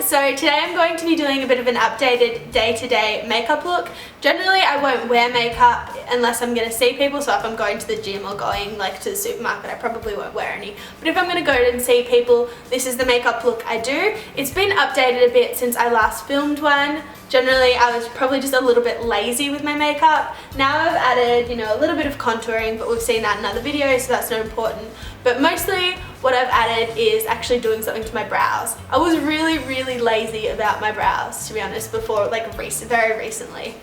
so today I'm going to be doing a bit of an updated day-to-day makeup look. Generally I won't wear makeup unless I'm going to see people, so if I'm going to the gym or going like to the supermarket I probably won't wear any. But if I'm going to go and see people, this is the makeup look I do. It's been updated a bit since I last filmed one. Generally I was probably just a little bit lazy with my makeup. Now I've added, a little bit of contouring, but we've seen that in other videos, so that's not important. But mostly what I've added is actually doing something to my brows. I was really lazy about my brows, to be honest, before, very recently.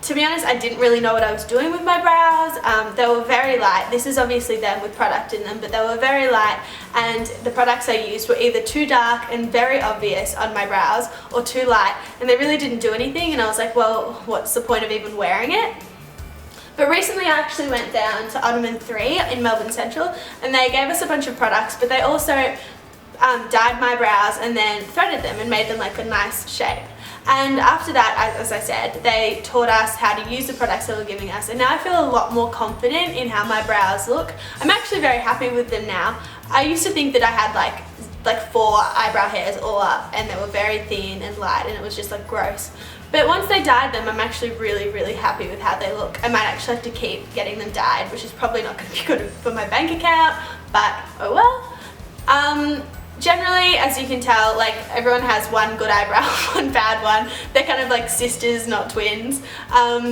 To be honest, I didn't really know what I was doing with my brows. They were very light. This is obviously them with product in them, but they were very light, and the products I used were either too dark and very obvious on my brows or too light, and they really didn't do anything, and I was like, well, what's the point of even wearing it? But recently I actually went down to Ottoman 3 in Melbourne Central, and they gave us a bunch of products, but they also dyed my brows and then threaded them and made them like a nice shape. And after that, as I said, they taught us how to use the products they were giving us, and now I feel a lot more confident in how my brows look. I'm actually very happy with them now. I used to think that I had like 4 eyebrow hairs all up, and they were very thin and light, and it was just like gross. But once they dyed them, I'm actually really happy with how they look. I might actually have to keep getting them dyed, which is probably not going to be good for my bank account, but oh well. Generally, as you can tell, everyone has one good eyebrow, one bad one. They're kind of like sisters, not twins.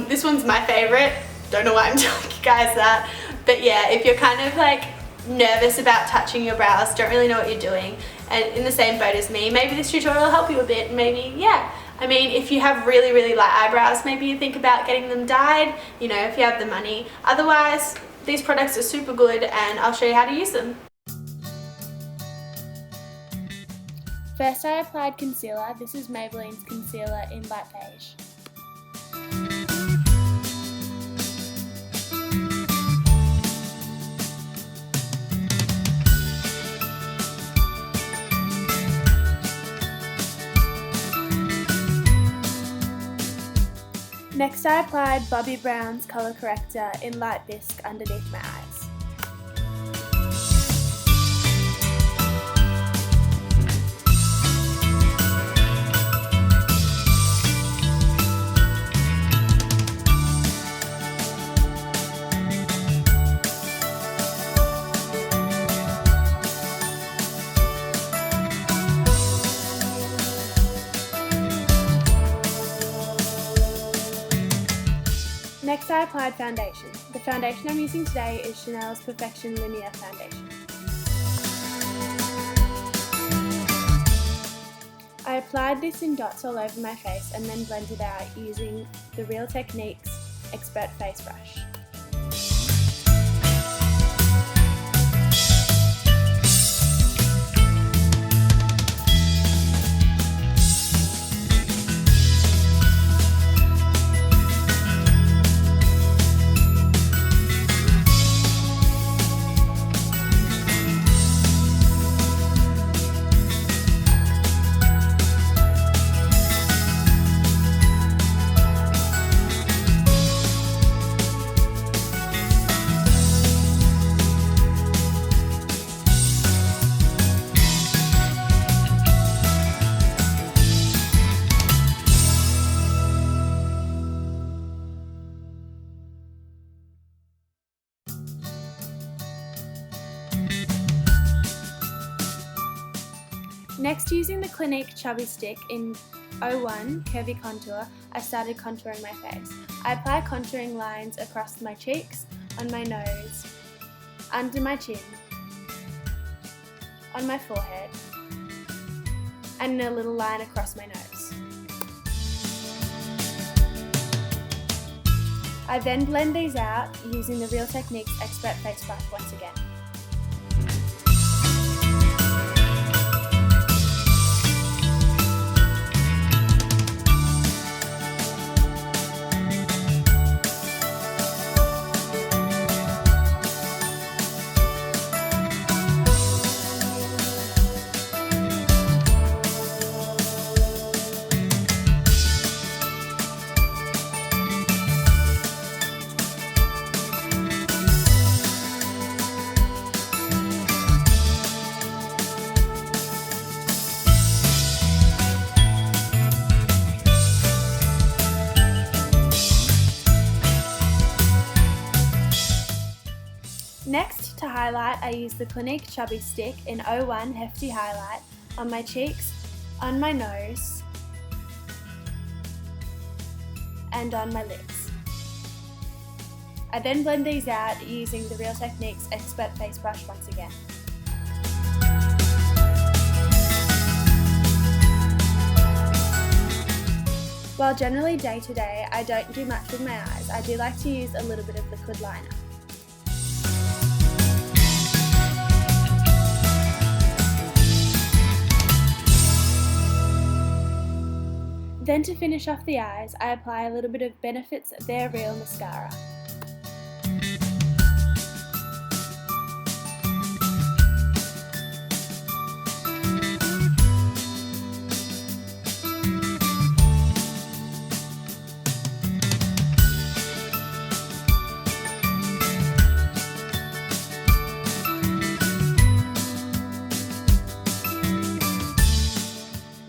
This one's my favorite. Don't know why I'm telling you guys that. But yeah, if you're kind of nervous about touching your brows, don't really know what you're doing, and in the same boat as me, maybe this tutorial will help you a bit. Maybe, yeah. I mean, if you have really light eyebrows, maybe you think about getting them dyed, if you have the money. Otherwise, these products are super good, and I'll show you how to use them. First, I applied concealer. This is Maybelline's concealer in Light Beige. Next, I applied Bobbi Brown's Colour Corrector in Light Bisque underneath my eyes. Next, I applied foundation. The foundation I'm using today is Chanel's Perfection Lumiere Foundation. I applied this in dots all over my face and then blended out using the Real Techniques Expert Face Brush. Next, using the Clinique Chubby Stick in 01 Curvy Contour, I started contouring my face. I apply contouring lines across my cheeks, on my nose, under my chin, on my forehead, and a little line across my nose. I then blend these out using the Real Techniques Expert Face Brush once again. Next, to highlight, I use the Clinique Chubby Stick in 01 Hefty Highlight on my cheeks, on my nose, and on my lips. I then blend these out using the Real Techniques Expert Face Brush once again. While generally day to day I don't do much with my eyes, I do like to use a little bit of liquid liner. Then to finish off the eyes, I apply a little bit of Benefit's They're Real mascara.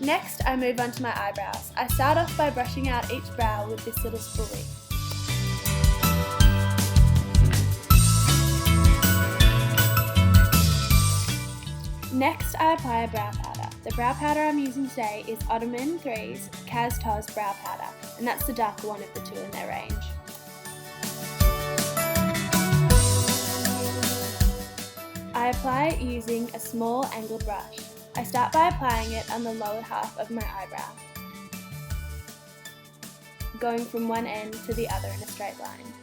Next, I move on to my eyebrows. I start off by brushing out each brow with this little spoolie. Next, I apply a brow powder. The brow powder I'm using today is Ottoman 3's Kaz Toz Brow Powder, and that's the darker one of the two in their range. I apply it using a small angled brush. I start by applying it on the lower half of my eyebrow, going from one end to the other in a straight line.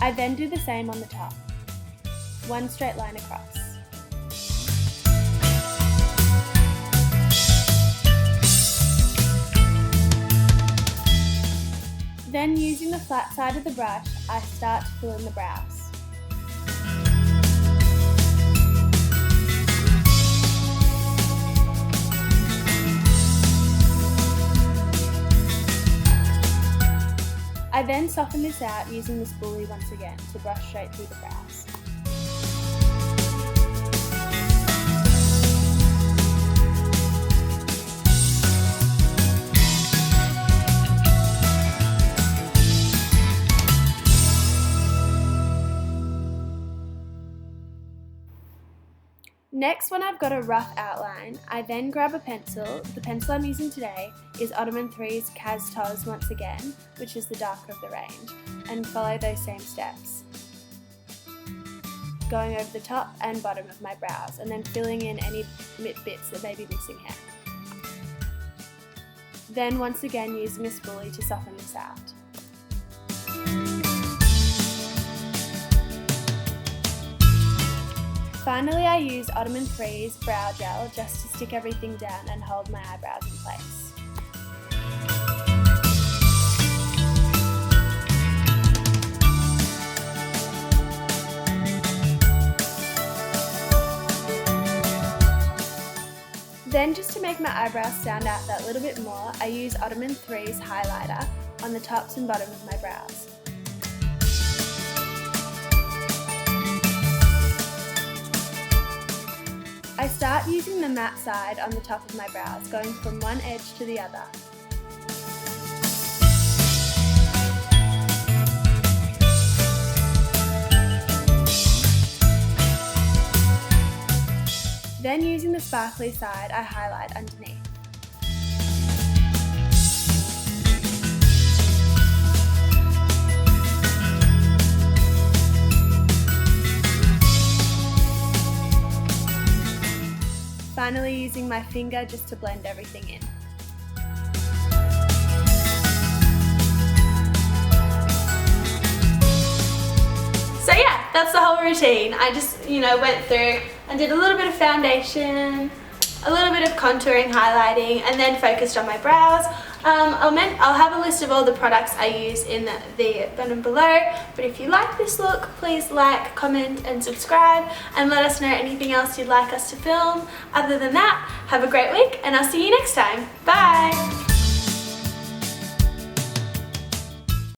I then do the same on the top, one straight line across. Then using the flat side of the brush, I start to fill in the brows. I then soften this out using the spoolie once again to brush straight through the brows. Next, when I've got a rough outline, I then grab a pencil. The pencil I'm using today is Ottoman 3's Kaz Toz once again, which is the darker of the range, and follow those same steps, going over the top and bottom of my brows, and then filling in any bits that may be missing here. Then once again using a spoolie to soften this out. Finally, I use Ottoman 3's Brow Gel just to stick everything down and hold my eyebrows in place. Then, just to make my eyebrows stand out that little bit more, I use Ottoman 3's highlighter on the tops and bottom of my brows. I start using the matte side on the top of my brows, going from one edge to the other. Then using the sparkly side, I highlight underneath. Finally using my finger just to blend everything in. So yeah, that's the whole routine. I just, went through and did a little bit of foundation, a little bit of contouring, highlighting, and then focused on my brows. I'll have a list of all the products I use in the bottom below, but if you like this look, please like, comment and subscribe, and let us know anything else you'd like us to film. Other than that, have a great week and I'll see you next time. Bye!